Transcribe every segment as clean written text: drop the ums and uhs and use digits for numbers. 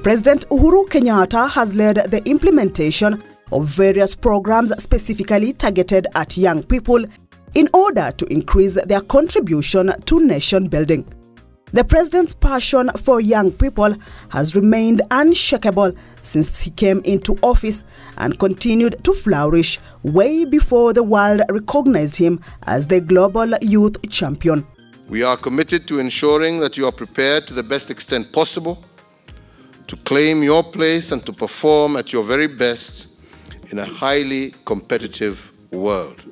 President Uhuru Kenyatta has led the implementation of various programs specifically targeted at young people in order to increase their contribution to nation building. The president's passion for young people has remained unshakable since he came into office and continued to flourish way before the world recognized him as the global youth champion. We are committed to ensuring that you are prepared to the best extent possible to claim your place and to perform at your very best in a highly competitive world.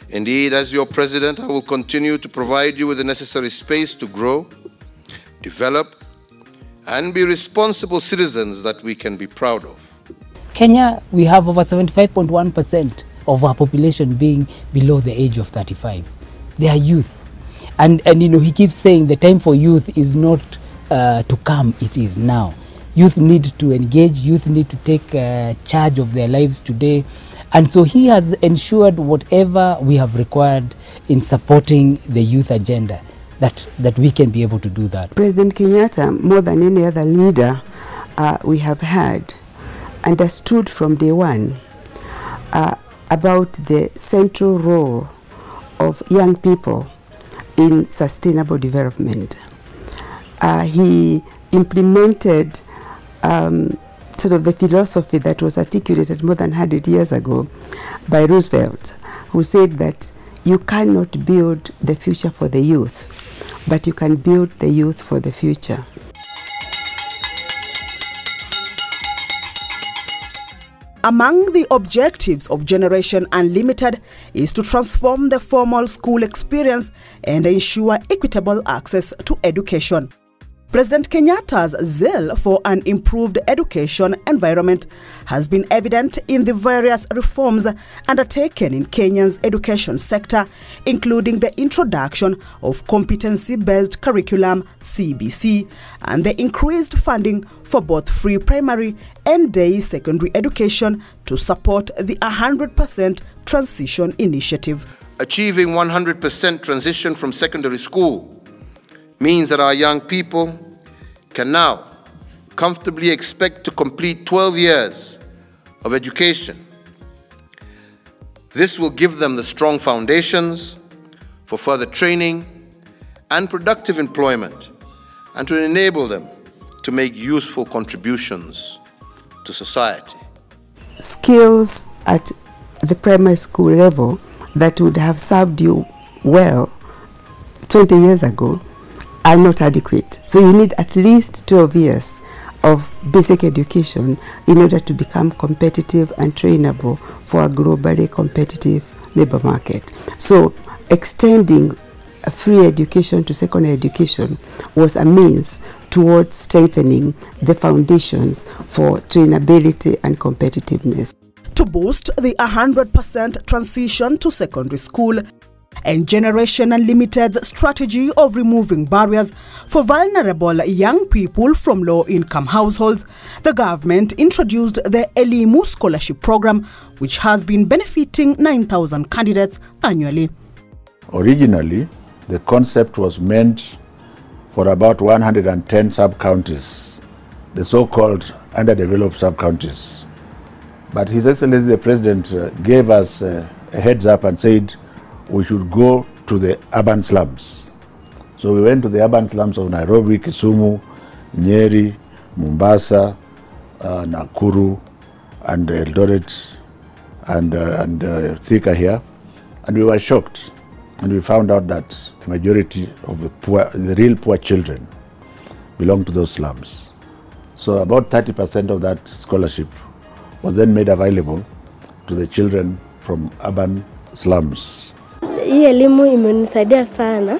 Indeed, as your president, I will continue to provide you with the necessary space to grow, develop, and be responsible citizens that we can be proud of. Kenya, we have over 75.1% of our population being below the age of 35. They are youth. And you know, he keeps saying the time for youth is not to come, it is now. Youth need to engage, youth need to take charge of their lives today. And so he has ensured whatever we have required in supporting the youth agenda, that we can be able to do that. President Kenyatta, more than any other leader we have had, understood from day one about the central role of young people in sustainable development. He implemented sort of the philosophy that was articulated more than 100 years ago by Roosevelt, who said that you cannot build the future for the youth, but you can build the youth for the future. Among the objectives of Generation Unlimited is to transform the formal school experience and ensure equitable access to education. President Kenyatta's zeal for an improved education environment has been evident in the various reforms undertaken in Kenya's education sector, including the introduction of competency-based curriculum (CBC) and the increased funding for both free primary and day secondary education to support the 100% transition initiative. Achieving 100% transition from secondary school means that our young people can now comfortably expect to complete 12 years of education. This will give them the strong foundations for further training and productive employment, and to enable them to make useful contributions to society. Skills at the primary school level that would have served you well 20 years ago are not adequate. So you need at least 12 years of basic education in order to become competitive and trainable for a globally competitive labor market. So extending a free education to secondary education was a means towards strengthening the foundations for trainability and competitiveness. To boost the 100% transition to secondary school, and Generation Unlimited's strategy of removing barriers for vulnerable young people from low-income households, the government introduced the Elimu Scholarship Program, which has been benefiting 9,000 candidates annually. Originally, the concept was meant for about 110 sub-counties, the so-called underdeveloped sub-counties. But His Excellency the President gave us a heads up and said, we should go to the urban slums. So we went to the urban slums of Nairobi, Kisumu, Nyeri, Mombasa, Nakuru, and Eldoret, and Thika here. And we were shocked. And we found out that the majority of the real poor children belong to those slums. So about 30% of that scholarship was then made available to the children from urban slums. Hii elimu imenisaidia sana.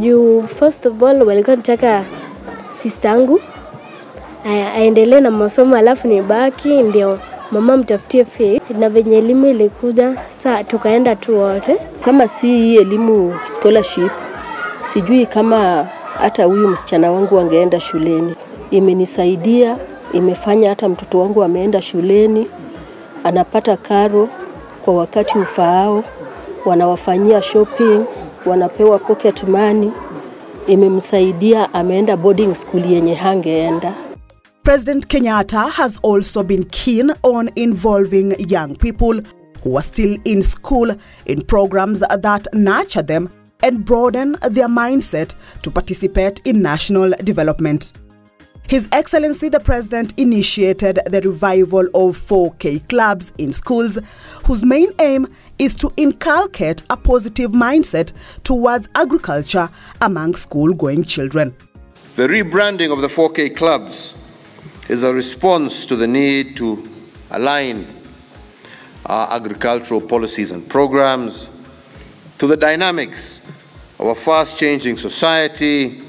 You first of all walikuwa nataka sister yangu aendelee na masomo alafu nibaki ndio mama mtafutie fee, na venye elimu ilikuja saa tukaenda tu wote. Kama si hii elimu scholarship, sijui kama hata huyu msichana wangu angeenda shuleni. Imenisaidia, imefanya hata mtoto wangu ameenda shuleni, anapata karo kwa wakati ufaao, wanawafanyia shopping, wanapewa pocket money. Imemsaidia, ameenda boarding school yenye hangeenda. President Kenyatta has also been keen on involving young people who are still in school in programs that nurture them and broaden their mindset to participate in national development. His Excellency the President initiated the revival of 4K clubs in schools, whose main aim is to inculcate a positive mindset towards agriculture among school-going children. The rebranding of the 4K clubs is a response to the need to align our agricultural policies and programs to the dynamics of a fast-changing society,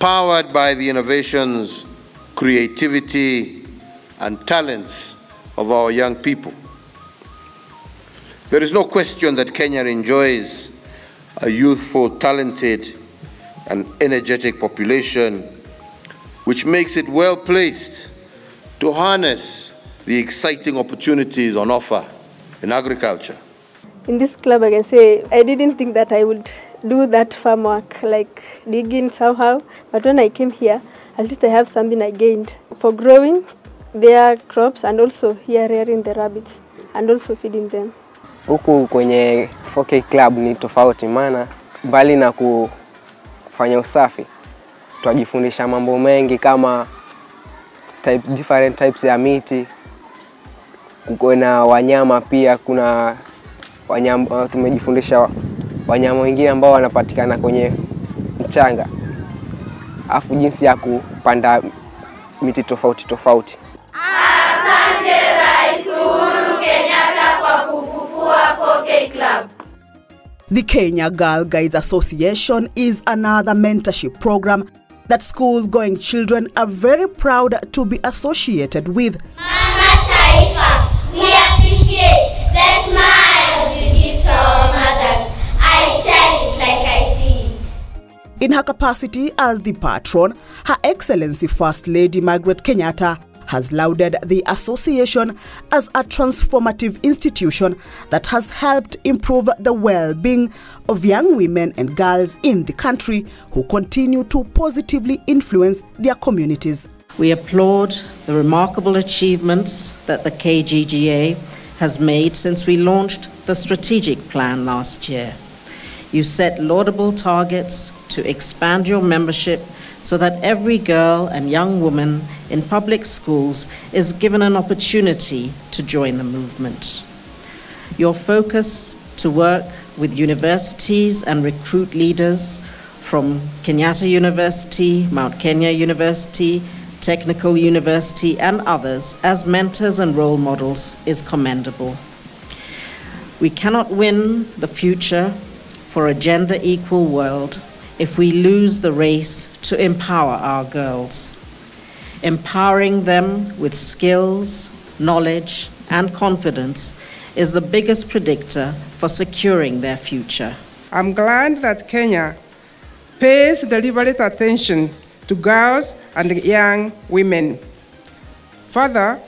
powered by the innovations, creativity, and talents of our young people. There is no question that Kenya enjoys a youthful, talented, and energetic population, which makes it well placed to harness the exciting opportunities on offer in agriculture. In this club, I can say I didn't think that I would do that farm work, like digging somehow, but when I came here, at least I have something I gained for growing their crops and also here rearing the rabbits and also feeding them. Huku kwenye 4K club ni tofauti, maana mbali na kufanya usafi tunajifundisha mambo mengi kama different types ya miti, kuna wanyama pia, kuna wanyama tumejifundisha wanyama wengine ambao wanapatikana kwenye mchanga, afu jinsi ya kupanda miti tofauti tofauti. Asante Rais Uhuru Kenyatta kwa kufufua 4K Club. The Kenya Girl Guides Association is another mentorship program that school-going children are very proud to be associated with. Mama Taifa, we appreciate the smiles you give to our mothers. I tell it like I see it. In her capacity as the patron, Her Excellency First Lady Margaret Kenyatta has lauded the association as a transformative institution that has helped improve the well-being of young women and girls in the country who continue to positively influence their communities. We applaud the remarkable achievements that the KGGA has made since we launched the strategic plan last year. You set laudable targets to expand your membership so that every girl and young woman in public schools is given an opportunity to join the movement. Your focus to work with universities and recruit leaders from Kenyatta University, Mount Kenya University, Technical University, and others as mentors and role models is commendable. We cannot win the future for a gender-equal world if we lose the race to empower our girls. Empowering them with skills, knowledge, and confidence is the biggest predictor for securing their future. I'm glad that Kenya pays deliberate attention to girls and young women. Further,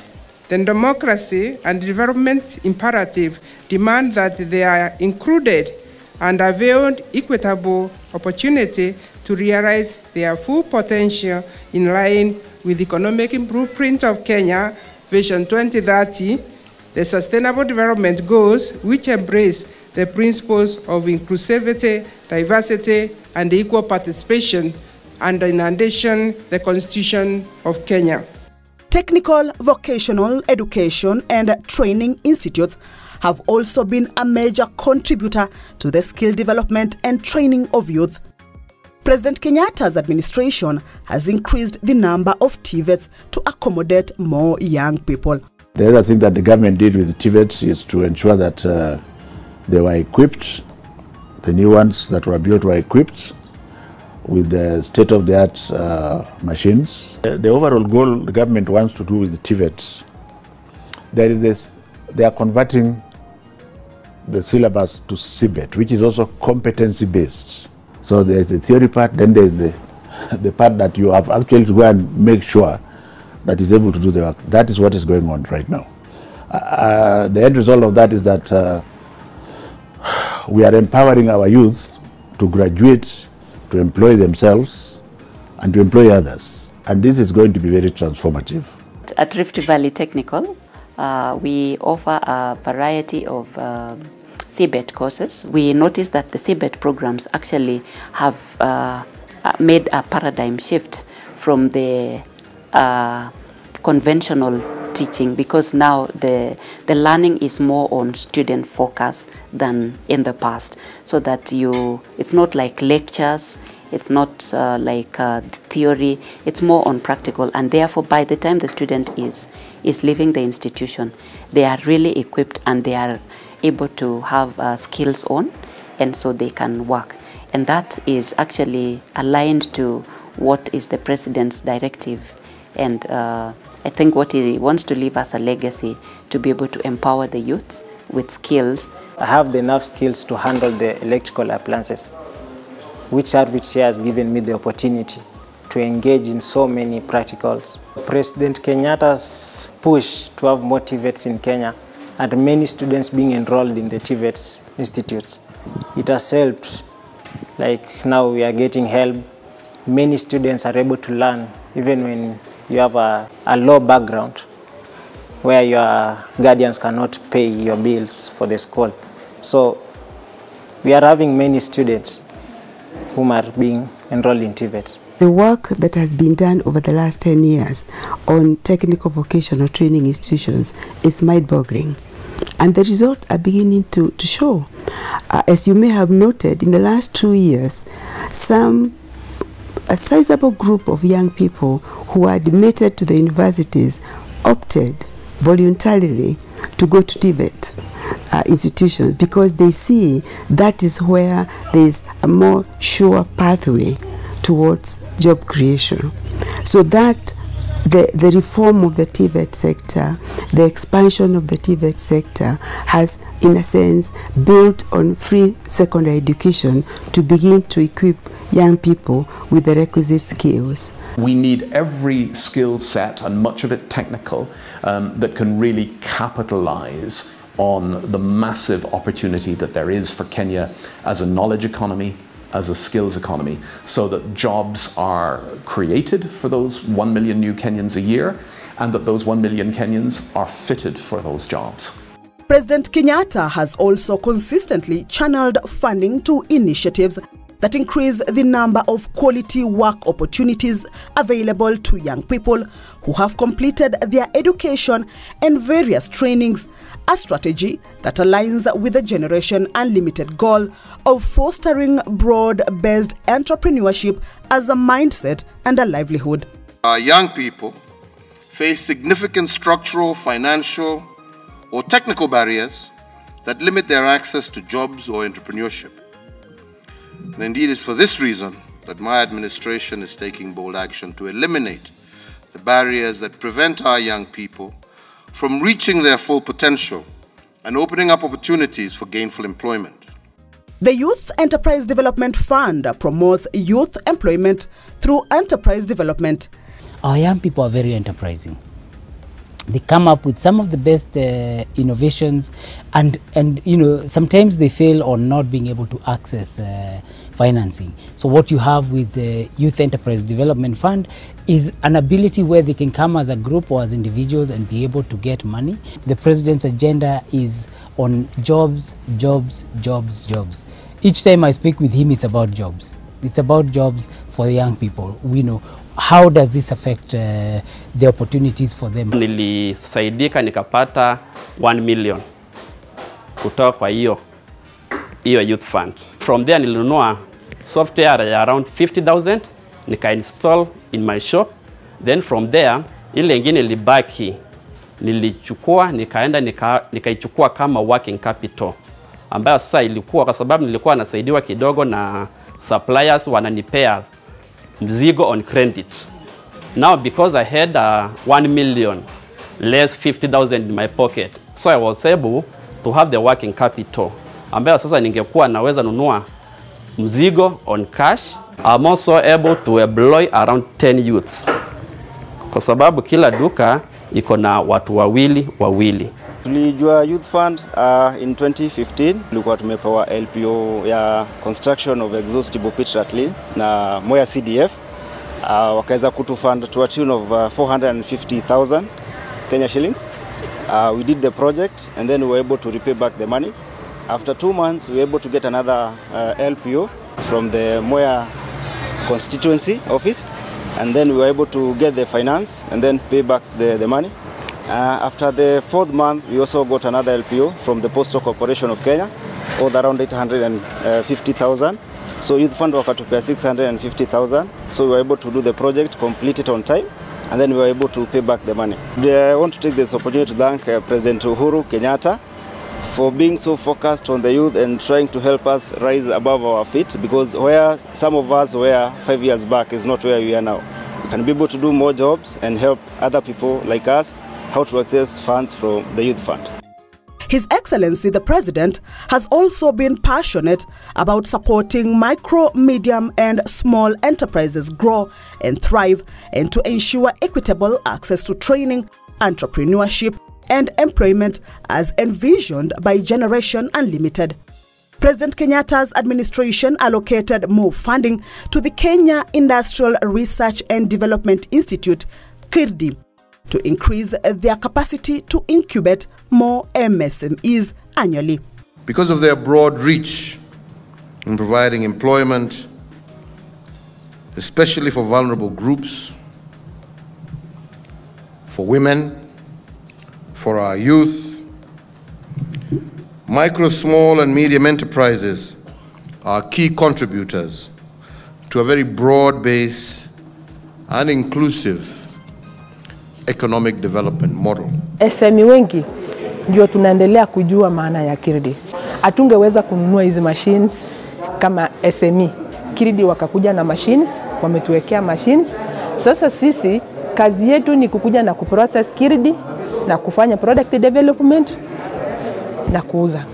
the democracy and development imperative demand that they are included and availed equitable opportunity to realize their full potential in line with the economic blueprint of Kenya, Vision 2030, the Sustainable Development Goals, which embrace the principles of inclusivity, diversity, and equal participation, and in addition, the Constitution of Kenya. Technical, vocational education and training institutes have also been a major contributor to the skill development and training of youth. President Kenyatta's administration has increased the number of TVETs to accommodate more young people. The other thing that the government did with the TVETs is to ensure that they were equipped, the new ones that were built were equipped with the state-of-the-art machines. The overall goal the government wants to do with the TVETs, there is this, they are converting the syllabus to CBET, which is also competency-based. So there's the theory part, then there's the part that you have actually to go and make sure that is able to do the work. That is what is going on right now. The end result of that is that we are empowering our youth to graduate, to employ themselves, and to employ others. And this is going to be very transformative. At Rift Valley Technical, we offer a variety of CBET courses. We noticed that the CBET programs actually have made a paradigm shift from the conventional teaching, because now the learning is more on student focus than in the past, so that it's not like lectures, it's not like theory, it's more on practical, and therefore by the time the student is leaving the institution, they are really equipped and they are able to have skills on, and so they can work. And that is actually aligned to what is the President's directive, and I think what he wants to leave as a legacy, to be able to empower the youths with skills. I have enough skills to handle the electrical appliances, which has given me the opportunity to engage in so many practicals. President Kenyatta's push to have more TVETs in Kenya and many students being enrolled in the TVETs institutes, it has helped. Like now we are getting help. Many students are able to learn even when you have a low background where your guardians cannot pay your bills for the school. So we are having many students whom are being enrolled in TVETs. The work that has been done over the last 10 years on technical vocational training institutions is mind-boggling. And the results are beginning to show. As you may have noted, in the last 2 years, a sizable group of young people who are admitted to the universities opted voluntarily to go to TVET institutions, because they see that is where there is a more sure pathway towards job creation. So that the reform of the TVET sector, the expansion of the TVET sector has, in a sense, built on free secondary education to begin to equip young people with the requisite skills. We need every skill set, and much of it technical, that can really capitalize on the massive opportunity that there is for Kenya as a knowledge economy, as a skills economy, so that jobs are created for those 1 million new Kenyans a year, and that those 1 million Kenyans are fitted for those jobs. President Kenyatta has also consistently channeled funding to initiatives that increase the number of quality work opportunities available to young people who have completed their education and various trainings, a strategy that aligns with the Generation Unlimited goal of fostering broad-based entrepreneurship as a mindset and a livelihood. Our young people face significant structural, financial, or technical barriers that limit their access to jobs or entrepreneurship. And indeed, it's for this reason that my administration is taking bold action to eliminate the barriers that prevent our young people from reaching their full potential and opening up opportunities for gainful employment. The Youth Enterprise Development Fund promotes youth employment through enterprise development. Our young people are very enterprising. They come up with some of the best innovations, and you know, sometimes they fail on not being able to access financing. So what you have with the Youth Enterprise Development Fund is an ability where they can come as a group or as individuals and be able to get money. The President's agenda is on jobs, jobs, jobs, jobs. Each time I speak with him, it's about jobs. It's about jobs for the young people. We know, how does this affect the opportunities for them? Nilisaidika nikapata 1 million kutoka kwa hiyo youth fund. From there nilinunua software ya around 50,000 nika-install in my shop. Then from there ile ingine libaki nilichukua nikaenda nikaichukua kama working capital, ambayo sasa ilikuwa kwa sababu nilikuwa nasaidiwa kidogo na suppliers wananipea mzigo on credit. Now because I had 1 million less 50,000 in my pocket, so I was able to have the working capital, ambayo sasa ningekuwa naweza nunua mzigo on cash. I'm also able to employ around 10 youths, kwa sababu kila duka iko na watu wawili. Tulijua Youth Fund in 2015. Tulikuwa tumepewa LPO ya construction of exhaustible pitch ratlins na Moya CDF, wakaweza kutufund to a tune of 450,000 Kenya shillings. We did the project and then we were able to repay back the money. After 2 months, we were able to get another LPO from the Moya constituency office, and then we were able to get the finance and then pay back the money. After the 4th month, we also got another LPO from the Postal Corporation of Kenya, all around 850,000. So Youth Fund wakatupea 650,000. So we were able to do the project, complete it on time, and then we were able to pay back the money. I want to take this opportunity to thank President Uhuru Kenyatta for being so focused on the youth and trying to help us rise above our feet, because where some of us were 5 years back is not where we are now. We can be able to do more jobs and help other people like us how to access funds from the Youth Fund. His Excellency the President has also been passionate about supporting micro, medium and small enterprises grow and thrive, and to ensure equitable access to training, entrepreneurship and employment as envisioned by Generation Unlimited. President Kenyatta's administration allocated more funding to the Kenya Industrial Research and Development Institute, KIRDI, to increase their capacity to incubate more MSMEs annually. Because of their broad reach in providing employment, especially for vulnerable groups, for women, for our youth, micro, small and medium enterprises are key contributors to a very broad-based and inclusive economic development model. SME wengi ndio tunaendelea kujua maana ya KIRDI. Hatungeweza kununua hizi machines kama SME. KIRDI wakakuja na machines, wametuwekea machines. Sasa sisi kazi yetu ni kukuja na kuprocess KIRDI na kufanya product development na kuuza.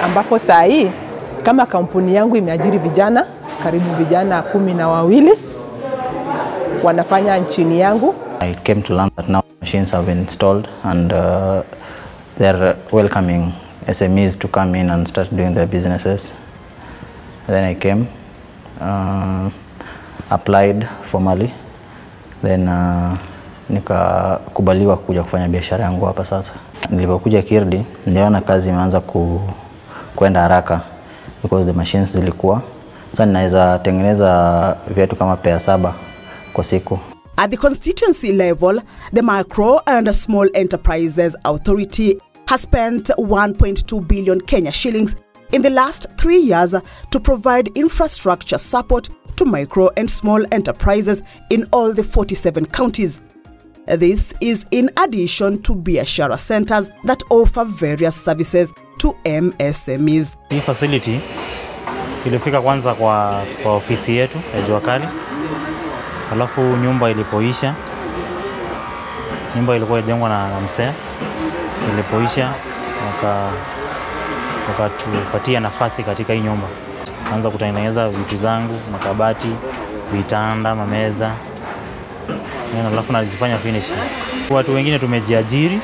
Ambapo saa hii kama kampuni yangu imeajiri vijana, karibu vijana 12 wanafanya nchini yangu. I came to learn that now machines have been installed and they're welcoming SMEs to come in and start doing their businesses. Then I came, applied formally, then nikakubaliwa kuja kufanya biashara yangu hapa sasa. Nilipokuja KIRDI, niliona kazi imeanza kwenda haraka because the machines zilikuwa. Sasa ninaweza tengeneza viatu kama pea 7 kwa siku. At the constituency level, the Micro and Small Enterprises Authority has spent 1.2 billion Kenya shillings in the last 3 years to provide infrastructure support to micro and small enterprises in all the 47 counties. This is in addition to biashara centers that offer various services to MSMEs. Hii facility ilifika kwanza kwa ofisi yetu ya Jua Kali. Alafu nyumba ilipoisha, nyumba ilikuwa ijengwa na msee, ilipoisha wakatupatia nafasi katika hii nyumba. Kaanza kutengeneza vitu zangu, makabati, vitanda, mameza. Alafu nazifanya finishing. Watu wengine tumejiajiri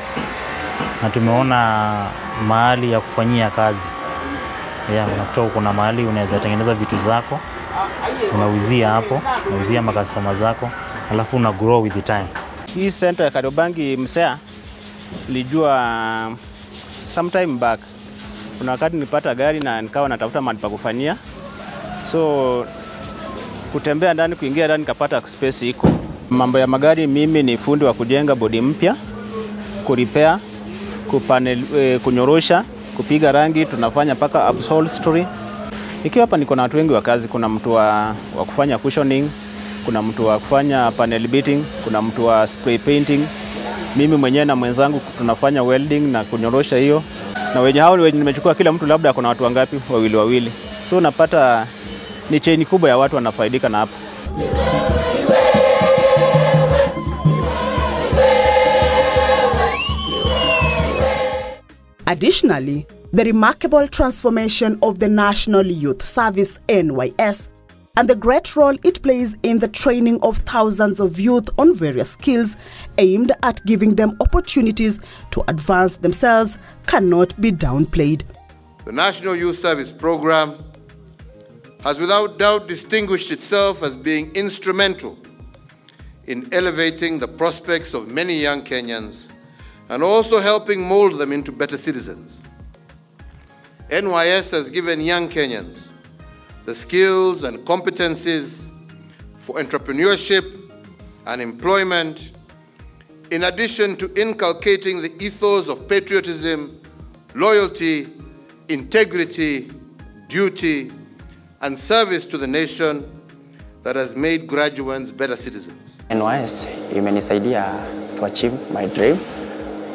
na tumeona mahali ya kufanyia kazi. Unakuta kuna mahali unaweza tengeneza vitu zako, unauzia hapo, unauzia makastoma zako, alafu una grow with the time. Hii center ya Kariobangi Msea nilijua sometime back. Kuna wakati nilipata gari na nikawa natafuta mahali pa kufanyia. So kutembea ndani, kuingia ndani nikapata space iko. Mambo ya magari, mimi ni fundi wa kujenga body mpya, kurepair, kunyorosha, kupiga rangi, tunafanya paka upholstery. Ikiwa hapa niko na watu wengi wa kazi, kuna mtu wa kufanya cushioning, kuna mtu wa kufanya panel beating, kuna mtu wa spray painting. Mimi mwenyewe na mwenzangu tunafanya welding na kunyorosha hiyo. Na wenye hao nimechukua kila mtu labda kuna watu wangapi? Wawili. So unapata ni chain kubwa ya watu wanafaidika na hapa. Additionally, the remarkable transformation of the National Youth Service NYS and the great role it plays in the training of thousands of youth on various skills aimed at giving them opportunities to advance themselves cannot be downplayed. The National Youth Service Program has without doubt distinguished itself as being instrumental in elevating the prospects of many young Kenyans and also helping mold them into better citizens. NYS has given young Kenyans the skills and competencies for entrepreneurship and employment, in addition to inculcating the ethos of patriotism, loyalty, integrity, duty, and service to the nation that has made graduates better citizens. NYS imenisaidia to achieve my dream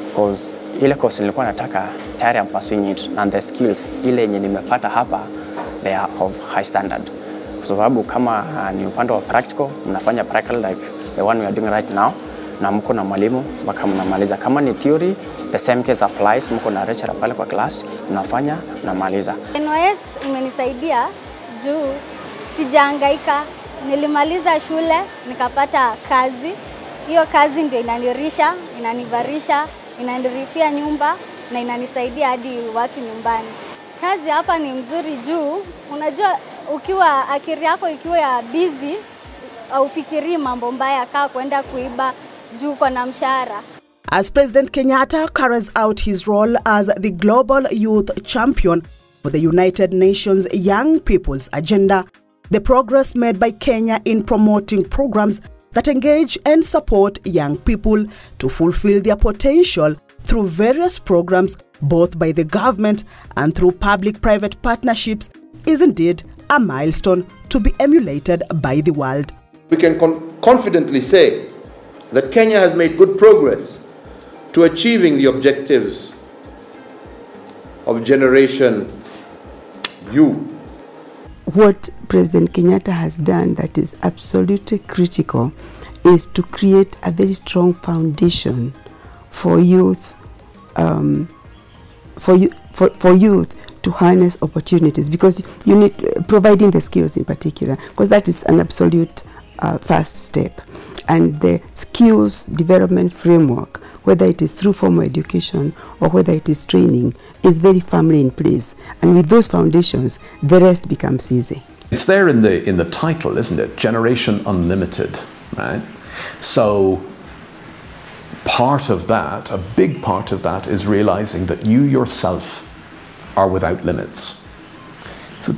because ile course nilikuwa nataka tayari I'm pursuing it, and the skills ile yenye nimepata hapa they are of high standard. Kwa sababu kama ni upande wa practical, mnafanya practical like the one we are doing right now, na mko na mwalimu mpaka mnamaliza. Kama ni theory, the same case applies, mko na lecturer pale kwa class, mnafanya na maliza. NYS imenisaidia juu sijahangaika. Nilimaliza shule, nikapata kazi. Hiyo kazi ndio inanirisha, inanivarisha, inanilipia nyumba na inanisaidia hadi watu nyumbani. Kazi hapa ni mzuri juu, unajua ukiwa akili yako ikiwa ya busy, aufikiri mambo mbaya kaa kwenda kuiba juu kwa na mshahara. As President Kenyatta carries out his role as the global youth champion for the United Nations Young People's Agenda, the progress made by Kenya in promoting programs that engage and support young people to fulfill their potential through various programs, both by the government and through public-private partnerships, is indeed a milestone to be emulated by the world. We can confidently say that Kenya has made good progress to achieving the objectives of Generation U. What President Kenyatta has done that is absolutely critical is to create a very strong foundation for youth, for youth to harness opportunities, because you need providing the skills in particular, because that is an absolute first step. And the skills development framework, whether it is through formal education or whether it is training, is very firmly in place. And with those foundations, the rest becomes easy. It's there in the title, isn't it? Generation Unlimited, right? So part of that, a big part of that, is realizing that you yourself are without limits. So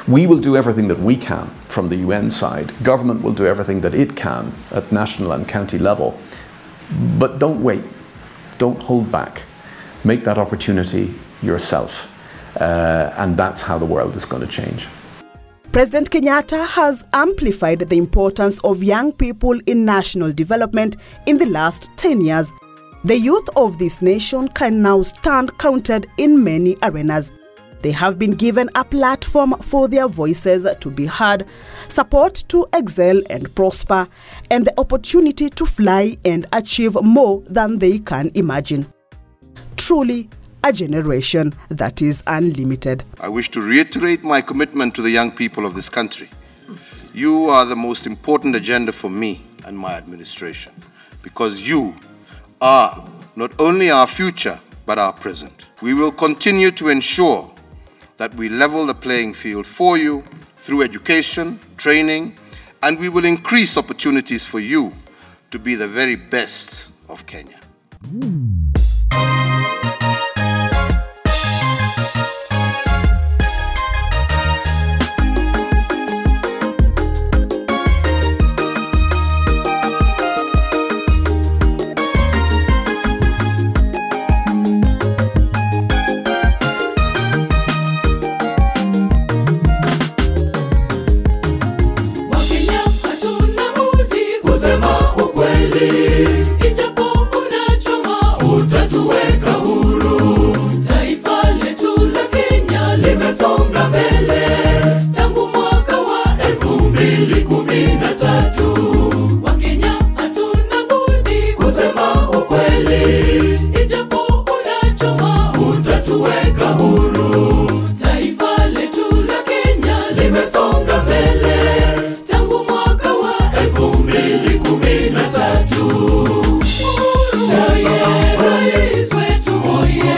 we will do everything that we can from the UN side. Government will do everything that it can at national and county level. But don't wait. Don't hold back. Make that opportunity yourself. And that's how the world is going to change. President Kenyatta has amplified the importance of young people in national development in the last 10 years. The youth of this nation can now stand counted in many arenas. They have been given a platform for their voices to be heard, support to excel and prosper, and the opportunity to fly and achieve more than they can imagine. Truly, a generation that is unlimited. I wish to reiterate my commitment to the young people of this country. You are the most important agenda for me and my administration, because you are not only our future, but our present. We will continue to ensure that we level the playing field for you through education, training, and we will increase opportunities for you to be the very best of Kenya. Songa mbele tangu mwaka wa 2013. Wakenya hatuna budi kusema ukweli, ijapo unachoma utatuweka huru. Taifa letu la Kenya limesonga mbele tangu mwaka wa 2013. Rais wetu oye,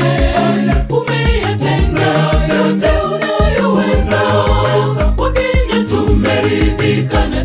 umeyatenga yote unayoweza. Wakenya tumeridhika na